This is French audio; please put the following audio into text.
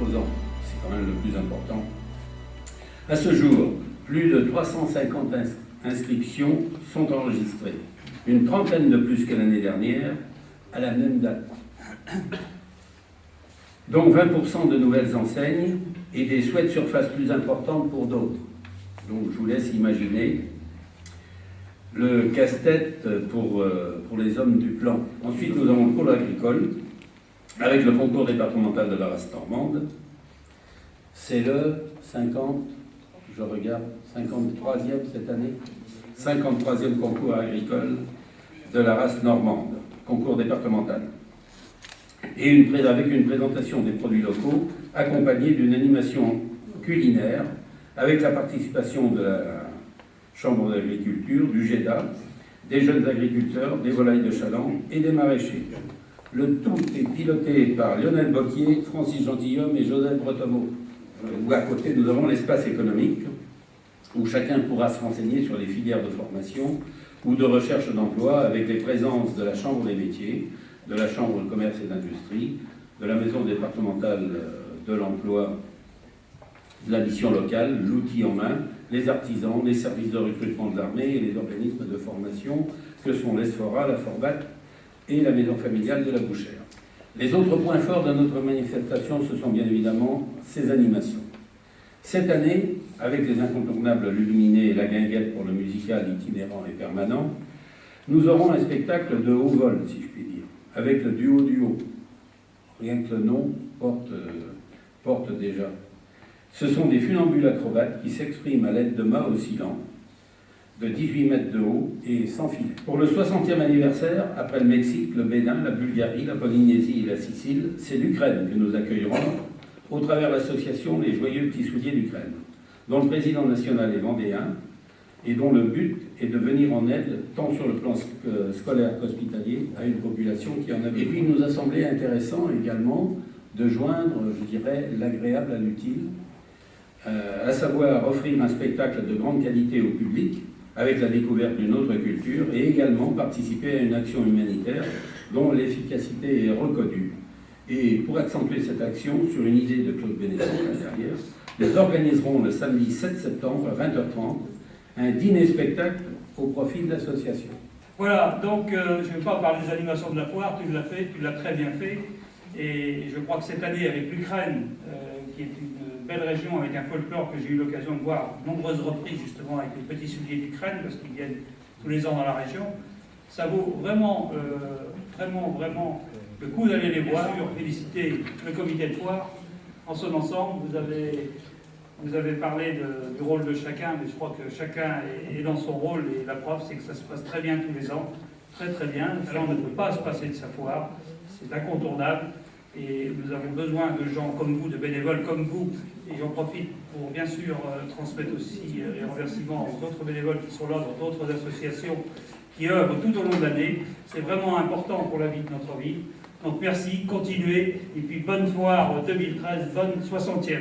exposants. C'est quand même le plus important. À ce jour, plus de 350 inscriptions sont enregistrées, une trentaine de plus que l'année dernière, à la même date. Donc 20% de nouvelles enseignes et des souhaits de surface plus importantes pour d'autres. Donc je vous laisse imaginer le casse-tête pour les hommes du plan. Ensuite, nous avons le pôle agricole, avec le concours départemental de la race normande. C'est le 53e cette année, 53e concours agricole de la race normande, concours départemental. Et avec une présentation des produits locaux, accompagnée d'une animation culinaire, avec la participation de la Chambre d'agriculture, du GEDA, des jeunes agriculteurs, des volailles de chaland et des maraîchers. Le tout est piloté par Lionel Bocquier, Francis Gentilhomme et Joseph Bretonneau. Où à côté, nous avons l'espace économique, où chacun pourra se renseigner sur les filières de formation ou de recherche d'emploi, avec les présences de la Chambre des métiers, de la Chambre de commerce et d'industrie, de la Maison départementale de l'emploi, de la mission locale, l'outil en main, les artisans, les services de recrutement de l'armée et les organismes de formation que sont l'ESFORA, la FORBAT et la Maison familiale de la Bouchère. Les autres points forts de notre manifestation, ce sont bien évidemment ces animations. Cette année, avec les incontournables L'Illuminé et la Guinguette pour le musical itinérant et permanent, nous aurons un spectacle de haut vol, si je puis dire, avec le duo. Rien que le nom porte déjà. Ce sont des funambules acrobates qui s'expriment à l'aide de mâts oscillants, de 18 mètres de haut et sans filet. Pour le 60e anniversaire, après le Mexique, le Bénin, la Bulgarie, la Polynésie et la Sicile, c'est l'Ukraine que nous accueillerons au travers de l'association Les Joyeux Petits Souliers d'Ukraine, dont le président national est vendéen et dont le but est de venir en aide, tant sur le plan scolaire qu'hospitalier, à une population qui en a besoin. Et puis il nous a semblé intéressant également de joindre, je dirais, l'agréable à l'utile, à savoir offrir un spectacle de grande qualité au public, avec la découverte d'une autre culture, et également participer à une action humanitaire dont l'efficacité est reconnue. Et pour accentuer cette action, sur une idée de Claude Bénédicte à l'intérieur, nous organiserons le samedi 7 septembre à 20h30 un dîner-spectacle au profit de l'association. Voilà, donc je ne vais pas parler des animations de la foire, tu l'as fait, tu l'as très bien fait, et je crois que cette année avec l'Ukraine, qui est une belle région avec un folklore que j'ai eu l'occasion de voir de nombreuses reprises justement avec les petits souliers d'Ukraine, parce qu'ils viennent tous les ans dans la région, ça vaut vraiment, vraiment le coup d'aller les voir, féliciter le comité de foire en son ensemble. Vous avez parlé du rôle de chacun, mais je crois que chacun est dans son rôle, et la preuve c'est que ça se passe très bien tous les ans, très très bien. Alors on ne peut pas se passer de sa foire, c'est incontournable, et nous avons besoin de gens comme vous, de bénévoles comme vous, et j'en profite pour bien sûr transmettre aussi les remerciements aux autres bénévoles qui sont là dans d'autres associations qui œuvrent tout au long de l'année. C'est vraiment important pour la vie de notre vie. Donc merci, continuez, et puis bonne foire 2013, bonne 60e.